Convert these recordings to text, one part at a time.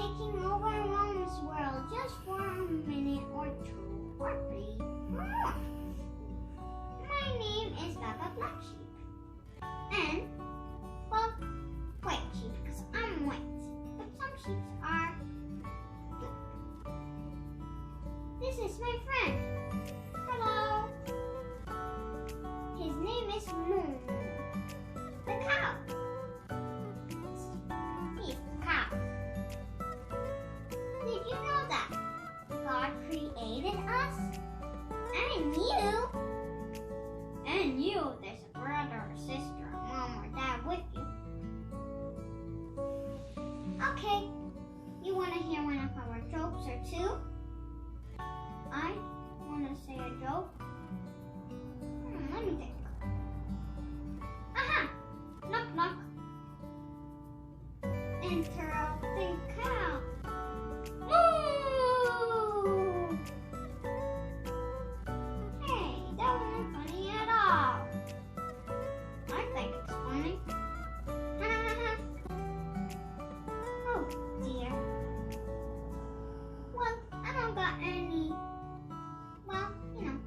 taking over Rome's world just for a minute or two or three or more. My name is Baba Black Sheep. And, well, white sheep because I'm white. But some sheep are black. This is my friend. Hello. His name is Moon. The cow. He's the cow. Did you know that God created us? And you. And you, there's a brother or sister, a mom or dad with you. Okay, you want to hear one of our jokes or two? I want to say a joke. Let me think. Aha! Knock knock. Interrupting cow. Moo! Hey, that wasn't funny at all. I think it's funny. Oh dear. Well, I don't got any, well, you know,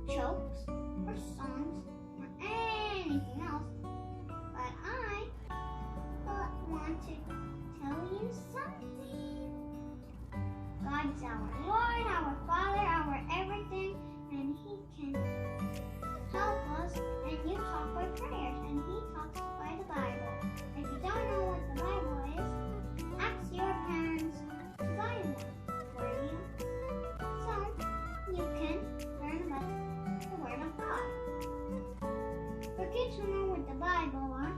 jokes or songs or anything else. But I want to tell you something. God's our Lord, our Father, our everything, and He can help us. And you talk by prayers, and He talks by the Bible. If you don't know what the Bible is, ask your parents to buy one for you, so you can learn about the Word of God. For kids who know what the Bible are,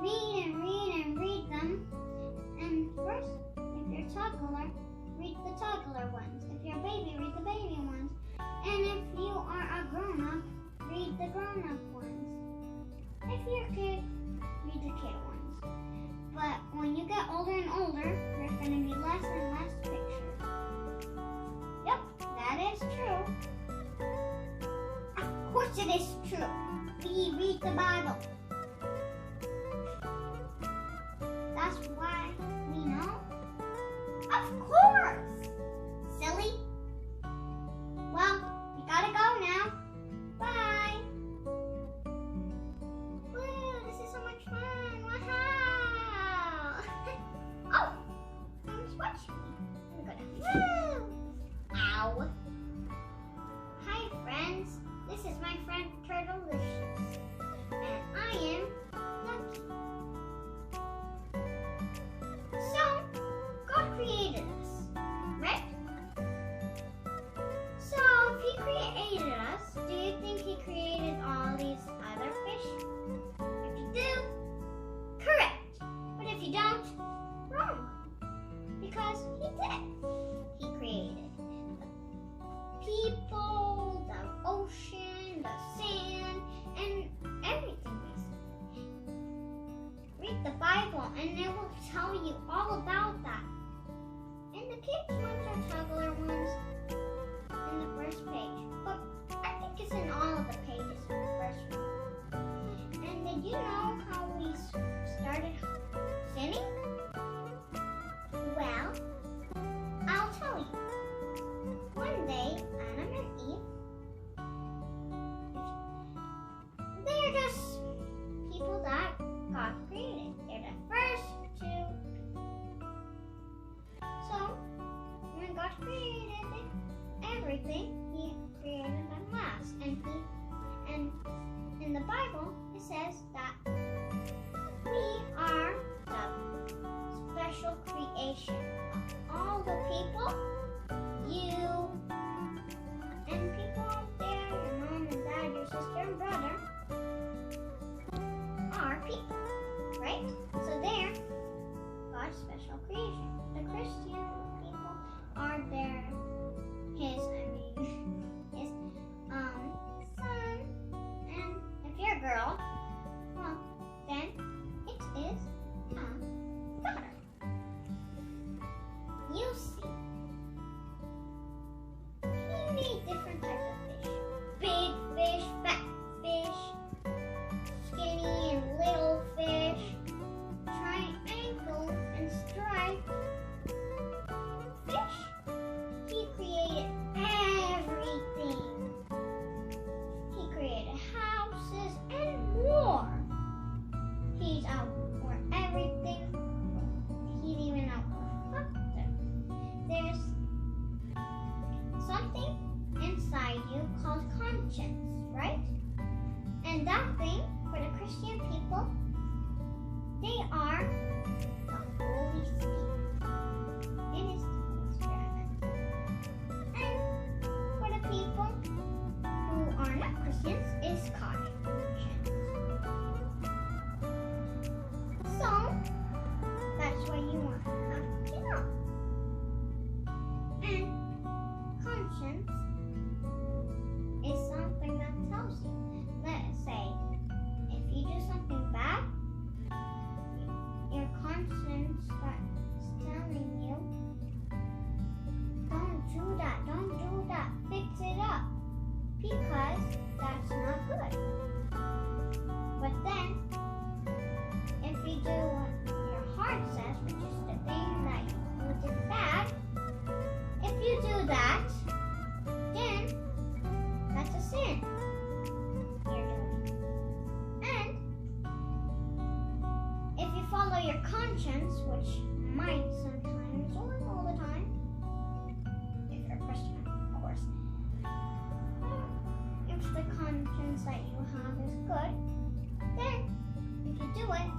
read and read and read them. And first, if you're toddler, read the toddler ones. If you're a baby, read the baby ones. And if you are a grown-up, read the grown-up ones. If you're a kid, read the kid ones. But when you get older and older, there's going to be less and less pictures. Yep, that is true. Of course it is true. We read the Bible. That's why we know. Of course! Silly. Well, we gotta go now. Bye. Woo, this is so much fun. Wow. Oh, someone's watching me. I'm gonna, woo. Ow. Hi, friends. This is my friend Turtlelicious. And I am Lucky. So, God created us, right? So, if He created us, do you think He created all these other fish? If you do, correct. But if you don't, wrong. Because He did. He created the people, the ocean, the sand, and everything basically. Read the Bible and it will tell you all about that. And the kids ones are toddler ones in the first page. But I think it's in all of the pages in the first one. And did you know how we started sinning? Well, I'll tell you. One day, Adam and Eve, they're just people that God created. They're the first two. So, when God created everything, He created them last. And in the Bible, it says that your conscience, which might sometimes or all the time, if you're a Christian, of course. If the conscience that you have is good, then if you do it,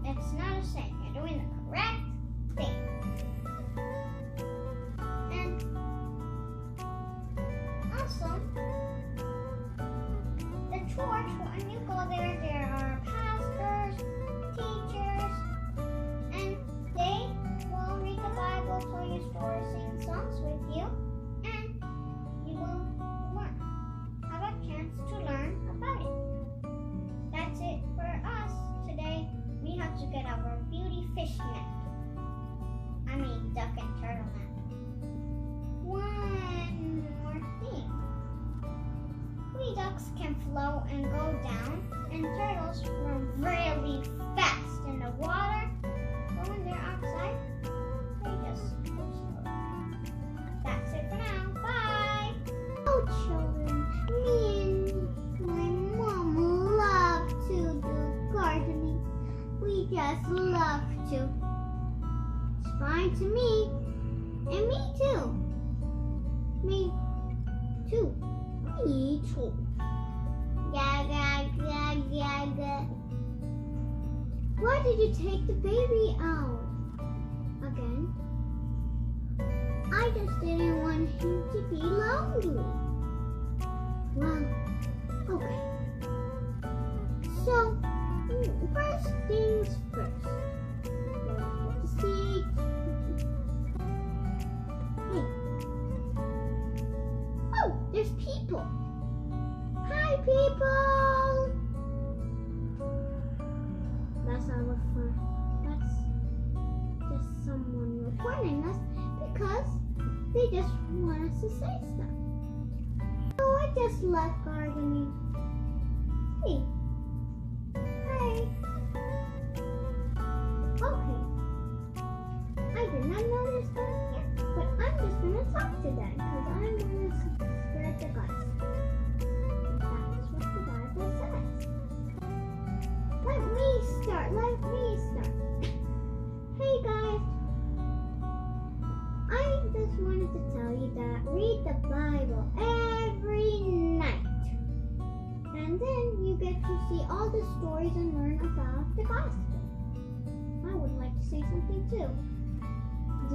it's not a sin. You're doing the correct thing. And also, the church, when you go there are pastors, teachers, and they will read the Bible, tell you stories, sing songs with you, and you will learn. Have a chance to learn about it. That's it for us today. We have to get our beauty fish net. I mean duck and turtle net. One more thing. We ducks can float and go down, and turtles run really fast in the water. But when they're outside, they just go slow. That's it for now. Bye! Oh, children, me and my mom love to do gardening. We just love to. It's fine to me. And me too. Me too. Me too. Gaga. Why did you take the baby out again? I just didn't want him to be lonely. Well, okay. So, first things first. Let's see. Hey. Oh, there's people. Hi, people. That's just someone recording us because they just want us to say stuff. So I just love gardening. Hey. Hi. Okay. I did not notice that yet, but I'm just going to talk to them because I'm going to spread the gospel. That's what the Bible says. Let me start. Hey guys, I just wanted to tell you that read the Bible every night. And then you get to see all the stories and learn about the gospel. I would like to say something too.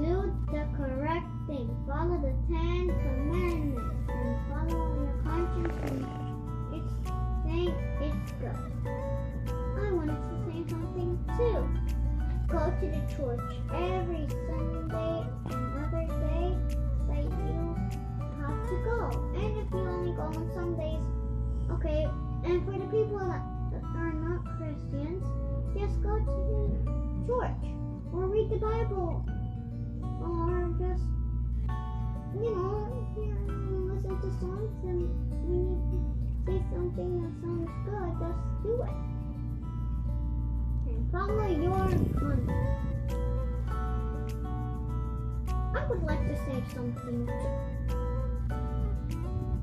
Do the correct thing. Follow the 10 commandments and follow your conscience and it's good. I wanted to say something too. Go to the church every Sunday and other day that you have to go. And if you only go on Sundays, okay. And for the people that are not Christians, just go to the church or read the Bible or just, listen to songs, and when you say something that sounds good, just do it. And follow your conscience. I would like to say something too.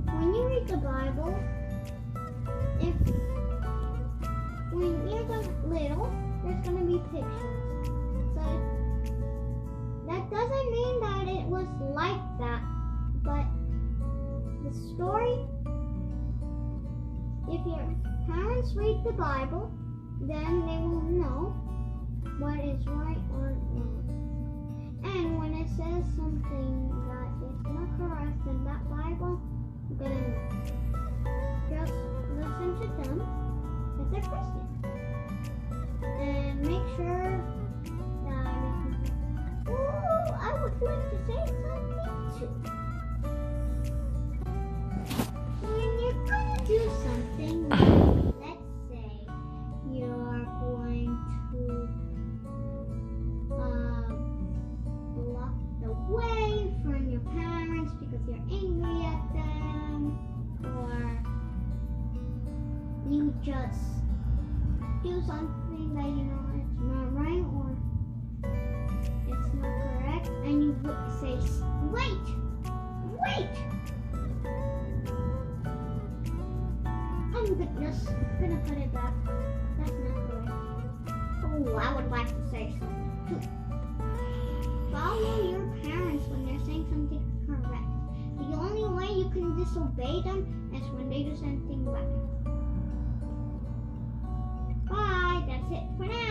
When you read the Bible, when you're little, there's going to be pictures. So that doesn't mean that it was like that, but the story, if your parents read the Bible, then they will know what is right or wrong. And when it says something that is not correct in that Bible, then just listen to them if they're Christian. And make sure that I would like to say something too. When you're going to do something, let's say you're going to block the way from your parents because you're angry at them, or you just do something that you know it's not right or it's not correct, and you say, wait! I'm gonna put it back. That's not correct. Oh, I would like to say something too. Follow your parents when they're saying something correct. The only way you can disobey them is when they do something right. Bye, that's it for now.